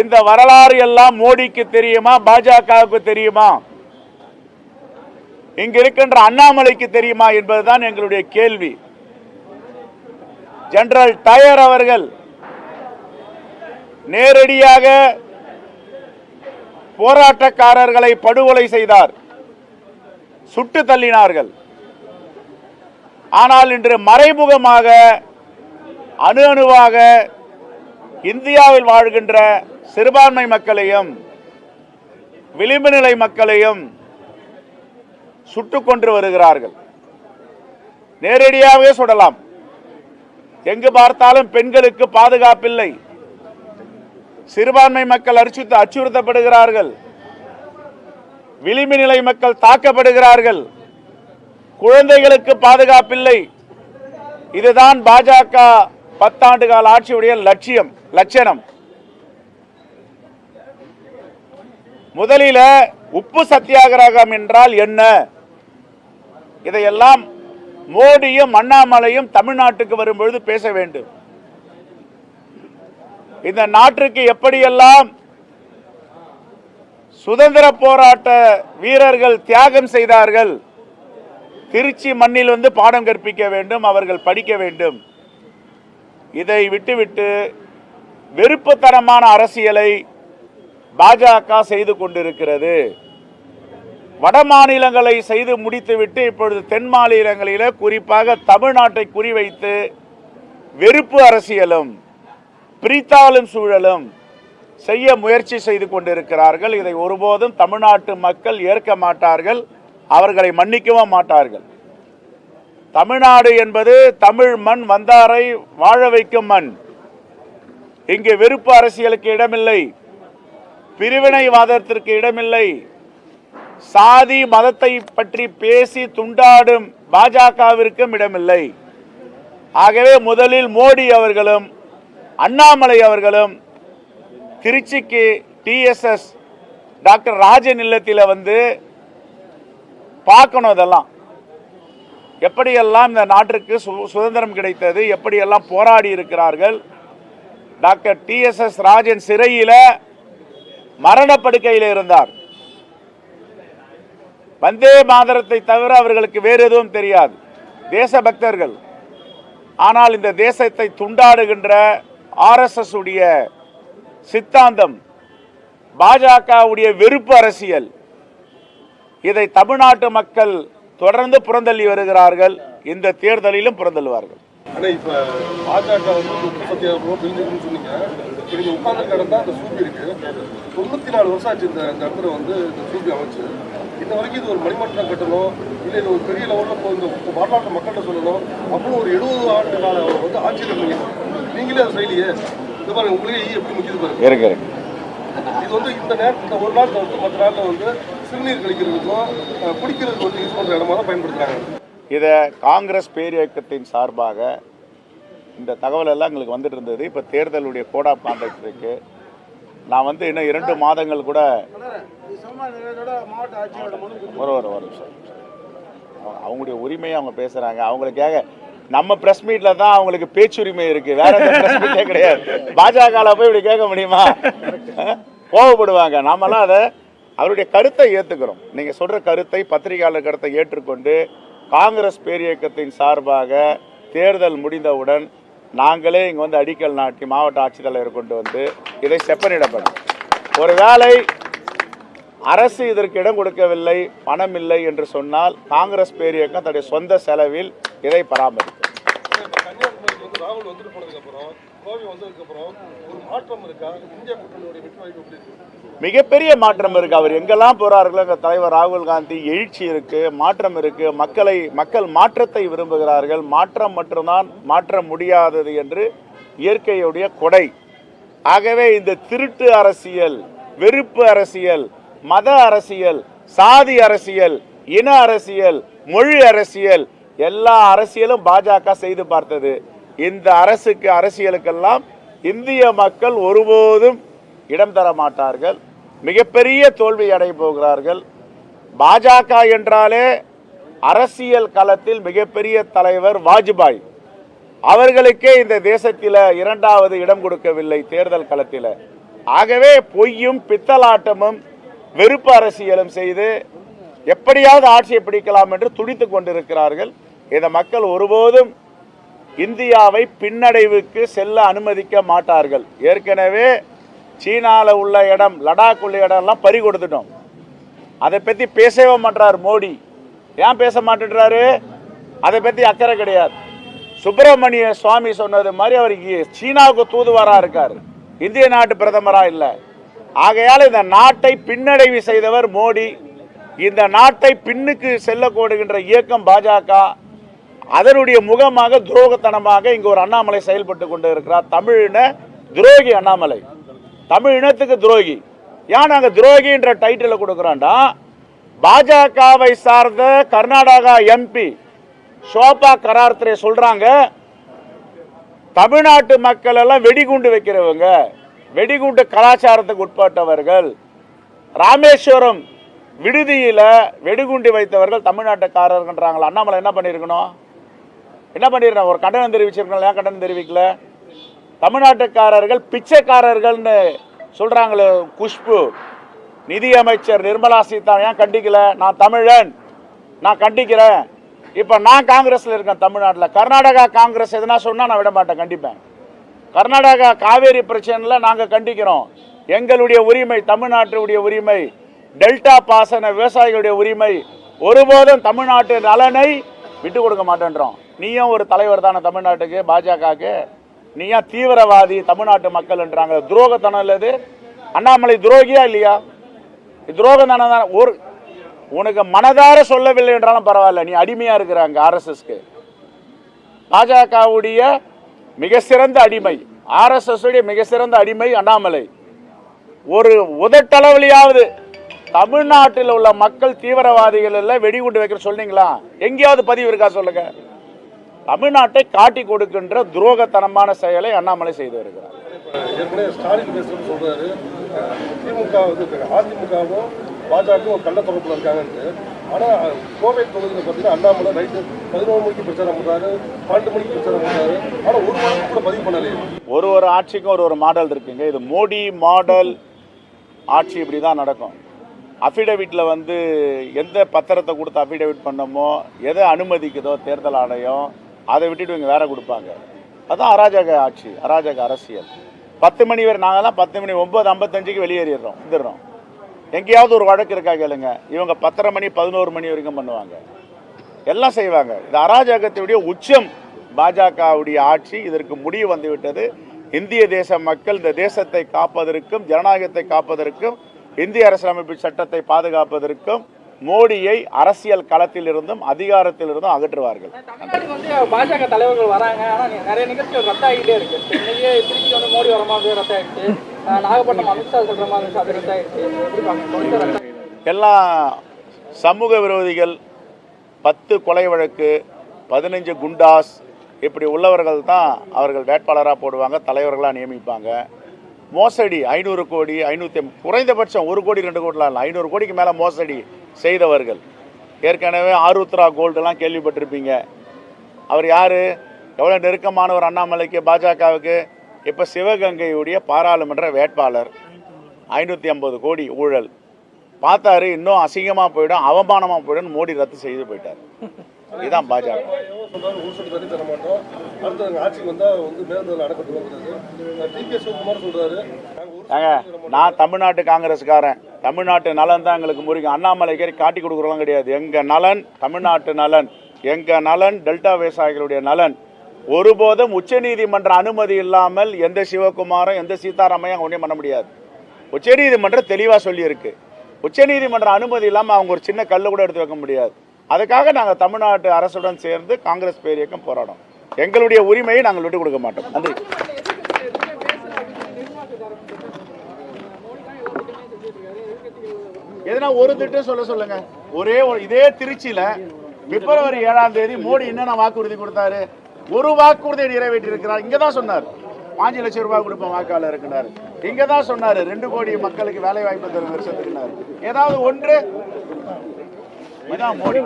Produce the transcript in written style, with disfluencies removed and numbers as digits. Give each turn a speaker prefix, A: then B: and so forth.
A: இந்த வரலாறு எல்லாம் மோடிக்கு தெரியுமா, பாஜகவுக்கு தெரியுமா, இங்க இருக்கின்ற அண்ணாமலைக்கு தெரியுமா என்பதுதான் எங்களுடைய கேள்வி. ஜெனரல் டயர் அவர்கள் நேரடியாக போராட்டக்காரர்களை படுகொலை செய்தார், சுட்டு தள்ளினார்கள். ஆனால் இன்று மறைமுகமாக அணு அணுவாக இந்தியாவில் வாழ்கின்ற சிறுபான்மை மக்களையும் விளிம்பு நிலை மக்களையும் சுட்டுக் கொன்று வருகிறார்கள். நேரடியாகவே சுடலாம். எங்கு பார்த்தாலும் பெண்களுக்கு பாதுகாப்பில்லை. சிறுபான்மை மக்கள் அச்சுறுத்தப்படுகிறார்கள். விளிம்பு நிலை மக்கள் தாக்கப்படுகிறார்கள். குழந்தைகளுக்கு பாதுகாப்பில்லை. இதுதான் பாஜக 10 ஆண்டு கால ஆட்சியுடைய லட்சணம். முதலில் உப்பு சத்தியாகிரகம் என்றால் என்ன, இதையெல்லாம் மோடியும் அண்ணாமலையும் தமிழ்நாட்டுக்கு வரும்பொழுது பேச வேண்டும். இந்த நாட்டிற்கு எப்படியெல்லாம் சுதந்திர போராட்ட வீரர்கள் தியாகம் செய்தார்கள், திருச்சி மண்ணில் வந்து பாடம் கற்பிக்க வேண்டும், அவர்கள் படிக்க வேண்டும். இதை விட்டுவிட்டு வெறுப்புத்தனமான அரசியலை பாஜக செய்து கொண்டிருக்கிறது. வட மாநிலங்களை செய்து முடித்துவிட்டு இப்பொழுது தென் மாநிலங்களில் குறிப்பாக தமிழ்நாட்டை குறிவைத்து வெறுப்பு அரசியலும் பிரித்தாளும் சூழலும் செய்ய முயற்சி செய்து கொண்டிருக்கிறார்கள். இதை ஒருபோதும் தமிழ்நாட்டு மக்கள் ஏற்க மாட்டார்கள், அவர்களை மன்னிக்கவும் மாட்டார்கள். தமிழ்நாடு என்பது தமிழ் மண், வந்தாரை வாழ வைக்கும் மண். இங்கே வெறுப்பு அரசியலுக்கு இடமில்லை, பிரிவினைவாதத்திற்கு இடமில்லை, சாதி மதத்தை பற்றி பேசி துண்டாடும் பாஜகவிற்கும் இடமில்லை. ஆகவே முதலில் மோடி அவர்களும் அண்ணாமலை அவர்களும் திருச்சிக்கு டிஎஸ்எஸ் டாக்டர் ராஜன் இல்லத்தில் வந்து பார்க்கணும். இதெல்லாம் எப்படியெல்லாம் இந்த நாட்டிற்கு சுதந்திரம் கிடைத்தது, எப்படியெல்லாம் போராடி இருக்கிறார்கள். டாக்டர் டிஎஸ்எஸ் ராஜன் சிறையில் மரணப்படுக்கையில் இருந்தார். வந்தே மாதரத்தை தவிர அவர்களுக்கு வேறு எதுவும் தெரியாது. தேசபக்தர்கள். ஆனால் இந்த தேசத்தை துண்டாடுகின்ற RSS உடைய சித்தாந்தம், பாஜகவுடைய வெறுப்பு அரசியல், இதை தமிழ்நாட்டு மக்கள் தொடர்ந்து புறந்தள்ளி வருகிறார்கள். இந்த தேர்தலிலும் புறந்தள்ளுவார்கள்.
B: பாஜக உட்கார்ந்து கிடந்தா அந்த சூப்பி இருக்கு. 94 வருஷம் ஆச்சு இந்த இடத்துல வந்து இந்த சூப்பி அமைச்சு. இன்ன வரைக்கும் இது ஒரு மணிமட்டம் கட்டணும், இல்லை இது ஒரு பெரிய லெவலில் இந்த வரலாற்று மக்கள்கிட்ட சொல்லணும். அப்புறம் ஒரு 70 ஆண்டு கால வந்து ஆட்சியில் இருந்தீங்க, நீங்களே அதை செய்யலையே. இது பாருங்க, உங்களே எப்படி முக்கியது பாருங்க. இது வந்து இந்த நேரத்தில் இந்த ஒரு நாள் வந்து மற்ற நாளில் வந்து சிறுநீர் கழிக்கிறதுக்கும் குடிக்கிறதுக்கு வந்து யூஸ் பண்ணுற இடமா தான் பயன்படுத்துகிறாங்க.
A: இதை காங்கிரஸ் பேரியக்கத்தின் சார்பாக இந்த தகவல் எல்லாம் எங்களுக்கு வந்துட்டு இருந்தது. இப்போ தேர்தலுடைய கோட் ஆஃப் கான்டக்ட் இருக்கு. நான் வந்து இன்னும் 2 மாதங்கள் கூட வரும் சார். அவங்களுடைய உரிமையை அவங்க பேசுறாங்க. அவங்களுக்காக நம்ம பிரஸ் மீட்ல தான் அவங்களுக்கு பேச்சுரிமை இருக்கு, வேற எந்த பிரஸ் மீட்டே கிடையாது. பாஜக போய் இப்படி கேட்க முடியுமா? கோவப்படுவாங்க. நாமெல்லாம் அதை அவருடைய கருத்தை ஏற்றுக்கிறோம். நீங்க சொல்ற கருத்தை, பத்திரிகையாளர் கருத்தை ஏற்றுக்கொண்டு காங்கிரஸ் பேரியக்கத்தின் சார்பாக தேர்தல் முடிந்தவுடன் நாங்களே இங்கே வந்து அடிக்கல் நாட்டி மாவட்ட ஆட்சித்தலைவர் கொண்டு வந்து இதை செப்பனிடப்படும். ஒருவேளை அரசு இதற்கு இடம் கொடுக்கவில்லை, பணம் இல்லை என்று சொன்னால் காங்கிரஸ் பேரியக்கம் தன்னுடைய சொந்த செலவில் இதை பராமரிக்கும். மிகப்பெரிய மாற்றம் இருக்கு. அவர் எங்கெல்லாம் போறார்களோ தலைவர் ராகுல் காந்தி எழுச்சி இருக்கு, மாற்றம் இருக்கு. மக்கள் மாற்றத்தை விரும்புகிறார்கள். மாற்றம் மட்டும்தான் மாற்ற முடியாதது என்று இயற்கையுடைய கொடை. ஆகவே இந்த திருட்டு அரசியல், வெறுப்பு அரசியல், மத அரசியல், சாதி அரசியல், இன அரசியல், மொழி அரசியல், எல்லா அரசியலும் பாஜக செய்து பார்த்தது. இந்த அரசியலுக்கெல்லாம் இந்திய மக்கள் ஒருபோதும் இடம் தர மாட்டார்கள். மிகப்பெரிய தோல்வி அடைய போகிறார்கள். பாஜக என்றாலே அரசியல் களத்தில் மிகப்பெரிய தலைவர் வாஜ்பாய், அவர்களுக்கே இந்த தேசத்தில் 2வது இடம் கொடுக்கவில்லை தேர்தல் களத்தில். ஆகவே பொய்யும் பித்தலாட்டமும் வெறுப்பு அரசியலும் செய்து எப்படியாவது ஆட்சியை பிடிக்கலாம் என்று துடித்துக் கொண்டிருக்கிறார்கள். இந்த மக்கள் ஒருபோதும் இந்தியாவை பின்னடைவுக்கு செல்ல அனுமதிக்க மாட்டார்கள். ஏற்கனவே சீனாவில் உள்ள இடம், லடாக் உள்ள இடம்லாம் பறி கொடுத்துட்டோம். அதை பற்றி பேசவே மாட்டார் மோடி. ஏன் பேச மாட்டேன்றாரு? அதை பற்றி அக்கறை கிடையாது. சுப்பிரமணிய சுவாமி சொன்னது மாதிரி அவர் சீனாவுக்கு தூதுவராக இருக்கார், இந்திய நாட்டு பிரதமராக இல்லை. ஆகையால் இந்த நாட்டை பின்னடைவு செய்தவர் மோடி. இந்த நாட்டை பின்னுக்கு செல்ல கோடுகின்ற இயக்கம் பாஜக. அதனுடைய முகமாக துரோகத்தனமாக இங்கு ஒரு அண்ணாமலை செயல்பட்டு கொண்டு இருக்கிறார். தமிழின துரோகி அண்ணாமலை, தமிழ் இனத்துக்கு துரோகி. ஏன் நாங்கள் துரோகி என்ற டைட்டில் கொடுக்குறோம்டா, பாஜகவை சார்ந்த கர்நாடகா எம்பி ஷோபா கரார்த்தரே சொல்றாங்க, தமிழ்நாட்டு மக்கள் எல்லாம் வெடிகுண்டு வைக்கிறவங்க, வெடிகுண்டு கலாச்சாரத்துக்கு உட்பட்டவர்கள். ராமேஸ்வரம் விடுதியில வெடிகுண்டு வைத்தவர்கள் தமிழ்நாட்டுக்காரர்கள்ன்றாங்களா? அண்ணாமலை என்ன பண்ணிருக்கணும்? என்ன பண்ணிருக்கணும்? ஒரு கண்டனம் தெரிவிச்சிருக்கணும். ஏன் கண்டனம் தெரிவிக்கல? தமிழ்நாட்டுக்காரர்கள் பிச்சைக்காரர்கள்னு சொல்றாங்களே குஷ்பு, நிதியமைச்சர் நிர்மலா சீதாராமன் ஏன் கண்டிக்கல? நான் தமிழன், நான் கண்டிக்கிறேன். இப்ப நான் காங்கிரஸ்ல இருக்கேன் தமிழ்நாட்டில். கர்நாடகா காங்கிரஸ் எதுனா சொன்னா நான் விட மாட்டேன், கண்டிப்பேன். கர்நாடகா காவேரி பிரச்சனைல நாங்க கண்டிக்கிறோம். எங்களுடைய உரிமை, தமிழ்நாட்டுடைய உரிமை, டெல்டா பாசன விவசாயிகளுடைய உரிமை. ஒருபோதும் தமிழ்நாட்டு நலனை விட்டு கொடுக்க மாட்டேன்றோம். நீயும் ஒரு தலைவர் தானே தமிழ்நாட்டுக்கு, பாஜகவுக்கு. நீயா தீவிரவாதி தமிழ்நாட்டு மக்கள் என்றாங்க. துரோகத்தனம் இல்லது? அண்ணாமலை துரோகியா இல்லையா? துரோகம் தானே. ஒரு உனக்கு மனதார சொல்லவில்லை என்றாலும் பரவாயில்ல, நீ அடிமையா இருக்கிறாங்க ஆர்எஸ்எஸ்க்கு. பாஜகவுடைய மிக சிறந்த அடிமை, ஆர்எஸ்எஸ் உடைய மிக சிறந்த அடிமை அண்ணாமலை. ஒரு உதட்டளவிலையாவது தமிழ்நாட்டில் உள்ள மக்கள் தீவிரவாதிகள் எல்லாம் வெடிகுண்டு வைக்கிற சொன்னீங்களா? எங்கேயாவது பதிவு இருக்கா சொல்லுங்க. தமிழ்நாட்டை காட்டி கொடுக்கின்ற துரோகத்தனமான செயலை அண்ணாமலை செய்து வருகிறார்.
B: ஏற்கனவே ஸ்டாலின் பேசுறது சொல்றாரு, திமுக அதிமுகவும் பாஜகவும் கள்ள தொடர்புல இருக்காங்கன்ட்டு. ஆனா கோவை தொகுதியில் பார்த்தீங்கன்னா அண்ணாமலை நைட்டு 11 மணிக்கு பிரச்சாரம் பண்றாரு, 12 மணிக்கு பிரச்சாரம் பண்றாரு. ஆனா ஒரு வாரம் கூட பதிவு பண்ணலையே.
A: ஒரு ஆட்சிக்கும் ஒரு மாடல் இருக்குங்க. இது மோடி மாடல் ஆட்சி. இப்படி தான் நடக்கும். அஃபிடவிட்டில் வந்து எந்த பத்திரத்தை கொடுத்து அஃபிடவிட் பண்ணமோ, எதை அனுமதிக்குதோ தேர்தல் ஆணையம், அதை விட்டுட்டு இவங்க வேற கொடுப்பாங்க. அதுதான் அராஜக ஆட்சி, அராஜக அரசியல். 10 மணி வரை நாங்கள்லாம் 10 மணி 9:55 வெளியேறிடுறோம், வந்துடுறோம். எங்கேயாவது ஒரு வழக்கு இருக்கா கேளுங்க. இவங்க 10:30 மணி 11 மணி வரைக்கும் பண்ணுவாங்க, எல்லாம் செய்வாங்க. இது அராஜகத்தினுடைய உச்சம் பாஜகவுடைய ஆட்சி. இதற்கு முடிவு வந்துவிட்டது. இந்திய தேச மக்கள் இந்த தேசத்தை காப்பதற்கும், ஜனநாயகத்தை காப்பதற்கும், இந்திய அரசியலமைப்பு சட்டத்தை பாதுகாப்பதற்கும் மோடியை அரசியல் களத்தில் இருந்தும் அதிகாரத்தில் இருந்தும் அகற்றுவார்கள்.
C: பாஜக தலைவர்கள் வராங்க, ஆனா நிறைய நிகழ்ச்சிகள் ரத்தாகிட்டே இருக்கு. இன்னைக்கு திருச்சி வந்து மோடி வர மாதிரி ரத்தாயிடுச்சு, நாகப்பட்டினம் அமித்ஷா சொல்ற மாதிரி அது ரத்தாயிடுச்சு.
A: எல்லாம் சமூக விரோதிகள். 10 கொலை வழக்கு, 15 குண்டாஸ், இப்படி உள்ளவர்கள் தான் அவர்கள் வேட்பாளராக போடுவாங்க, தலைவர்களாக நியமிப்பாங்க. மோசடி 500 கோடி 550, குறைந்தபட்சம் 1 கோடி 2 கோடிலாம் இல்லை, 500 கோடிக்கு மேலே மோசடி செய்தவர்கள். ஏற்கனவே ஆருத்ரா கோல்டெல்லாம் கேள்விப்பட்டிருப்பீங்க. அவர் யார்? எவ்வளோ நெருக்கமானவர் அண்ணாமலைக்கு, பாஜகவுக்கு. இப்போ சிவகங்கையுடைய பாராளுமன்ற வேட்பாளர். 550 கோடி ஊழல் பார்த்தாரு. இன்னும் அசிங்கமாக போயிடும், அவமானமாக போயிடும், மோடி ரத்து செய்து போயிட்டார். இதுதான் பாஜக. நான் தமிழ்நாட்டு காங்கிரஸ்காரன், தமிழ்நாட்டு நலன் தான் எங்களுக்கு முறிக்கும். அண்ணாமலைக்கு காட்டி கொடுக்குறோம் கிடையாது. எங்க நலன் தமிழ்நாட்டு நலன், எங்க நலன் டெல்டா விவசாயிகளுடைய நலன். ஒருபோதும் உச்சநீதிமன்ற அனுமதி இல்லாமல் எந்த சிவகுமாரும் எந்த சீதாராமையும் ஒன்றும் பண்ண முடியாது. உச்சநீதிமன்றம் தெளிவாக சொல்லியிருக்கு. உச்சநீதிமன்ற அனுமதி இல்லாமல் அவங்க ஒரு சின்ன கல்லு கூட எடுத்து வைக்க முடியாது. அதுக்காக நாங்கள் தமிழ்நாட்டு அரசுடன் சேர்ந்து காங்கிரஸ் பேரியக்கம் போராடும். எங்களுடைய உரிமையை நாங்கள் விட்டு கொடுக்க மாட்டோம். நன்றி. எதனா ஒரு திட்டம் சொல்லுங்க. ஒரே இதே திருச்சியில பிப்ரவரி 7ஆம் தேதி மோடி என்னென்ன வாக்குறுதி கொடுத்தாரு? ஒரு வாக்குறுதியை நிறைவேற்றி இருக்கிறார். இங்கதான் சொன்னார் 5 லட்சம் ரூபாய் கொடுப்போம் வாக்காளர் இருக்கிறார். இங்கதான் சொன்னாரு 2 கோடி மக்களுக்கு வேலை வாய்ப்பு தரும் வருஷத்துக்குனாரு. ஏதாவது ஒன்று இதான் மோடி.